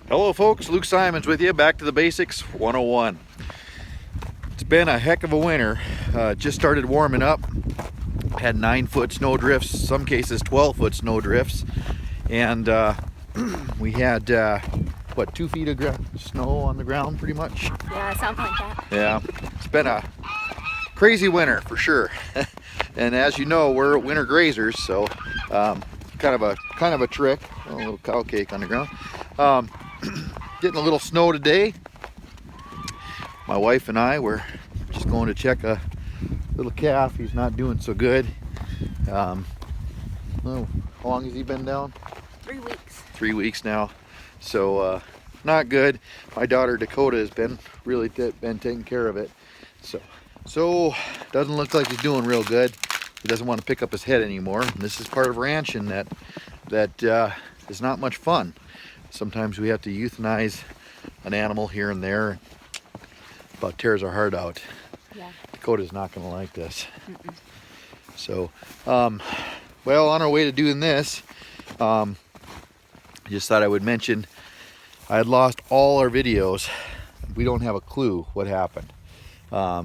Hello folks, Luke Simons with you, back to the basics 101. It's been a heck of a winter. Just started warming up. Had 9-foot snow drifts, some cases 12-foot snow drifts. And we had, what, 2 feet of snow on the ground pretty much? Yeah, something like that. Yeah, it's been a crazy winter for sure. And as you know, we're winter grazers, so kind of a trick. Oh, a little cow cake on the ground. Getting a little snow today. My wife and I were just going to check a little calf. He's not doing so good. Oh, how long has he been down? 3 weeks. 3 weeks now. So not good. My daughter Dakota has been really taking care of it. So doesn't look like he's doing real good. He doesn't want to pick up his head anymore. And this is part of ranching that is not much fun. Sometimes we have to euthanize an animal here and there. About tears our heart out. Yeah. Dakota's not going to like this. So, well, on our way to doing this, I just thought I would mention I had lost all our videos. We don't have a clue what happened. How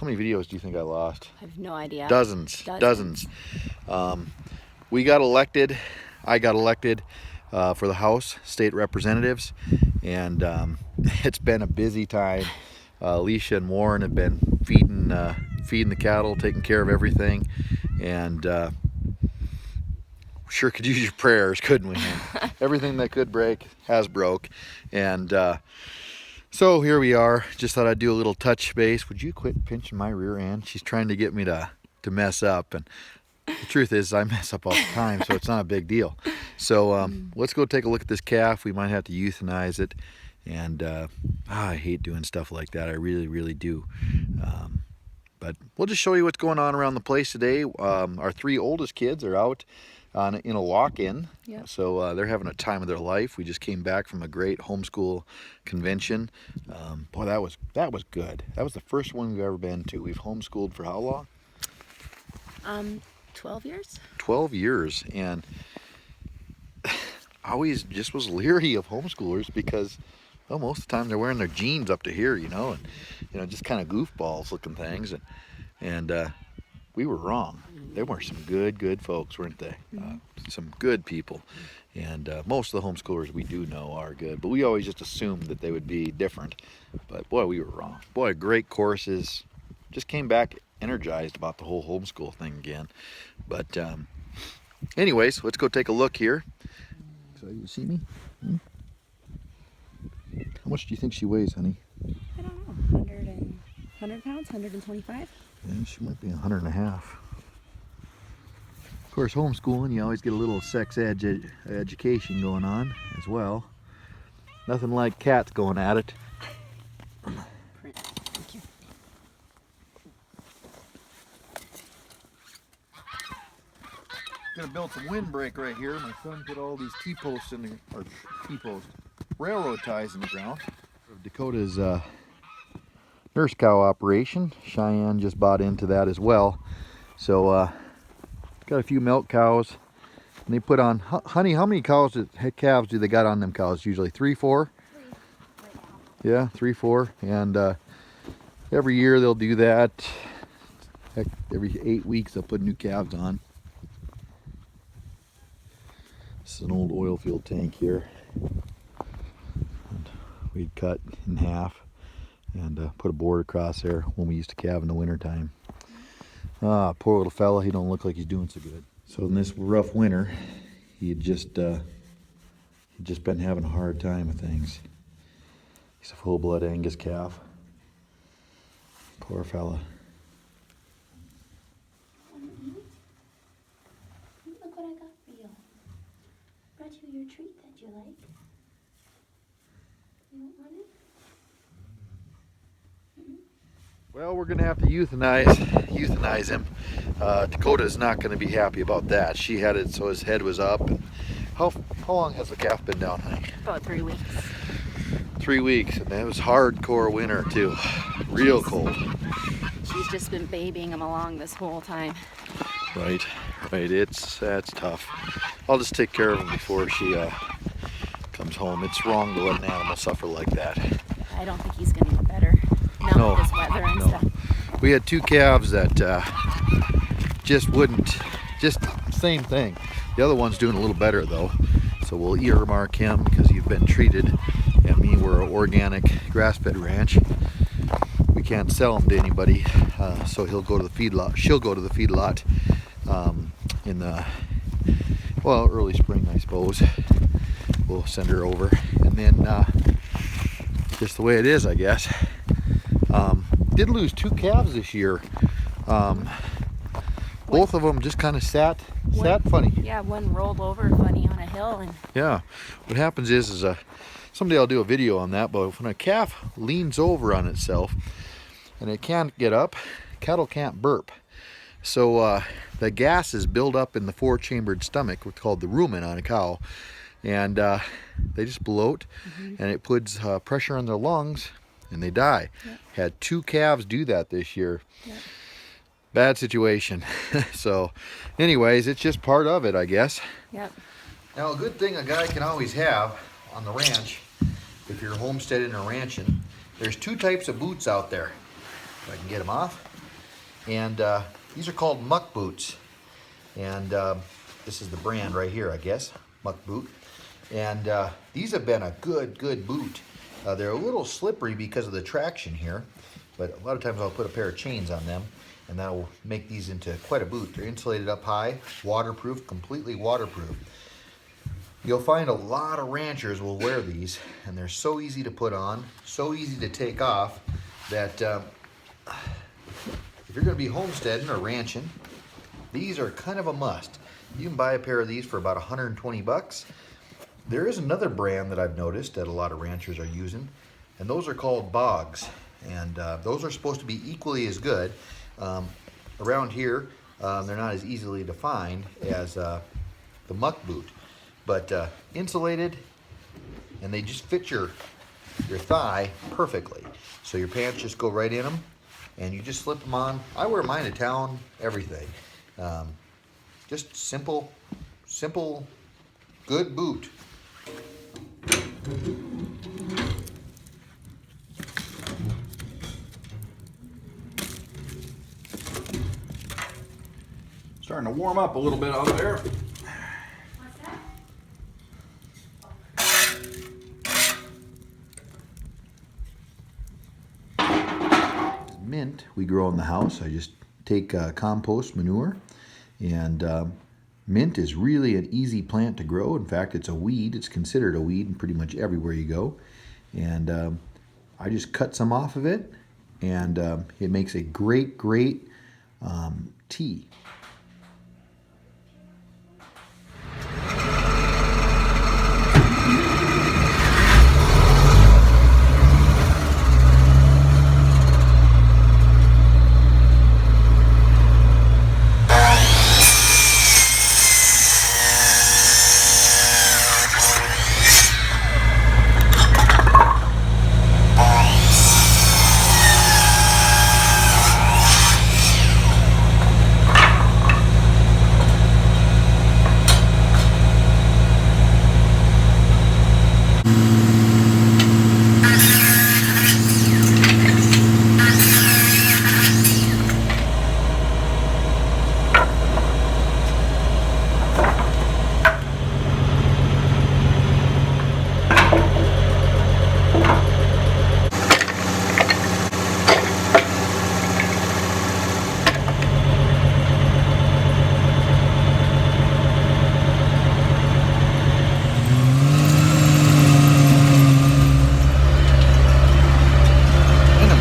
many videos do you think I lost? I have no idea. Dozens. We got elected. I got elected for the House State Representatives, and it's been a busy time. Alicia and Warren have been feeding the cattle, taking care of everything, and sure could use your prayers, couldn't we? Everything that could break has broke, and so here we are. Just thought I'd do a little touch base. Would you quit pinching my rear end? She's trying to get me to mess up, and the truth is I mess up all the time, so it's not a big deal. So let's go take a look at this calf. We might have to euthanize it, and I hate doing stuff like that. I really do. But we'll just show you what's going on around the place today. Our 3 oldest kids are out in a lock-in. Yep. So they're having a time of their life. We just came back from a great homeschool convention. Boy, that was good. That was the first one we've ever been to. We've homeschooled for how long? 12 years? 12 years, and I always just was leery of homeschoolers because, well, most of the time they're wearing their jeans up to here, and just kind of goofballs looking things, and we were wrong. They were some good folks, weren't they? Some good people, and most of the homeschoolers we do know are good, but we always just assumed that they would be different. But boy, we were wrong. Boy, great courses. Just came back energized about the whole homeschool thing again. But anyways, let's go take a look here. So you see me? How much do you think she weighs, honey? I don't know. 100 pounds? 125? Yeah, she might be 100.5. Of course, homeschooling, you always get a little sex education going on as well. Nothing like cats going at it. Thank you. Gonna build some windbreak right here. My son put all these T-posts railroad ties in the ground. Dakota's nurse cow operation. Cheyenne just bought into that as well. So got a few milk cows, and they put on, honey, how many calves do they got on them cows? Usually 3, 4? 3 right now. Yeah, 3, 4, and every year they'll do that. Heck, every 8 weeks they'll put new calves on. This is an old oil field tank here. And we'd cut in half and put a board across there when we used to calve in the wintertime. Poor little fella, he don't look like he's doing so good. So in this rough winter, he'd just been having a hard time with things. He's a full-blood Angus calf. Poor fella. Look what I got for you. Brought you your treat that you like. You don't want it? Well, we're gonna have to euthanize him. Dakota's not gonna be happy about that. She had it so his head was up. And how long has the calf been down, honey? About 3 weeks. 3 weeks, and it was hardcore winter too. Real cold. She's just been babying him along this whole time. Right. That's tough. I'll just take care of him before she comes home. It's wrong to let an animal suffer like that. I don't think he's going to get better. Not No, with this weather and no. stuff. We had 2 calves that just wouldn't, just same thing. The other one's doing a little better though. So we'll earmark him because he's been treated. And me, we're an organic grass-fed ranch. We can't sell him to anybody, so he'll go to the feedlot. She'll go to the feedlot in the, well, early spring, I suppose. We'll send her over, and then just the way it is, I guess. Did lose 2 calves this year. Both of them just kind of sat funny. Yeah, one rolled over funny on a hill. And Yeah, what happens is someday I'll do a video on that, but when a calf leans over on itself and it can't get up, cattle can't burp. So the gases build up in the 4-chambered stomach, what's called the rumen on a cow, and they just bloat, and it puts pressure on their lungs, and they die. Yep. Had 2 calves do that this year. Yep. Bad situation. So anyways, it's just part of it, I guess. Yep. Now, a good thing a guy can always have on the ranch, if you're homesteading or ranching, there's 2 types of boots out there. If I can get them off. And these are called muck boots. And this is the brand right here, I guess, muck boot. And these have been a good boot. They're a little slippery because of the traction here, but a lot of times I'll put a pair of chains on them, and that'll make these into quite a boot. They're insulated up high, waterproof, completely waterproof. You'll find a lot of ranchers will wear these, and they're so easy to put on, so easy to take off, that if you're going to be homesteading or ranching, these are kind of a must. You can buy a pair of these for about 120 bucks. There is another brand that I've noticed that a lot of ranchers are using, and those are called bogs. And those are supposed to be equally as good. Around here, they're not as easily defined as the muck boot, but insulated, and they just fit your thigh perfectly. So your pants just go right in them, and you just slip them on. I wear mine to town, everything. Just simple, good boot. Starting to warm up a little bit out there. Mint we grow in the house. I just take compost manure, and mint is really an easy plant to grow. In fact, it's a weed. It's considered a weed pretty much everywhere you go. And I just cut some off of it, and it makes a great tea.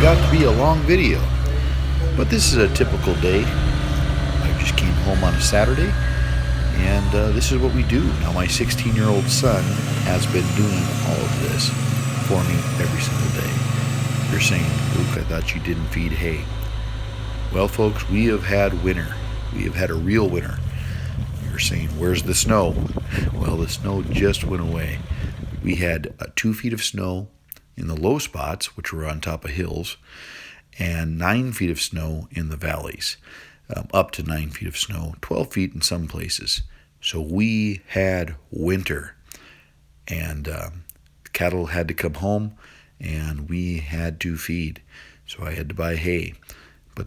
Got to be a long video, but this is a typical day. I just came home on a Saturday, and this is what we do. Now my 16-year-old son has been doing all of this for me every single day. You're saying, Luke, I thought you didn't feed hay. Well, folks, we have had winter. We have had a real winter. You're saying, where's the snow? Well, the snow just went away. We had 2 feet of snow in the low spots, which were on top of hills, and 9 feet of snow in the valleys, up to 9 feet of snow, 12 feet in some places. So we had winter, and cattle had to come home, and we had to feed. So I had to buy hay. But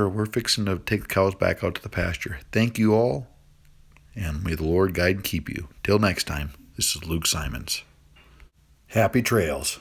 we're fixing to take the cows back out to the pasture. Thank you all, and may the Lord guide and keep you. Till next time, this is Luke Simons. Happy trails.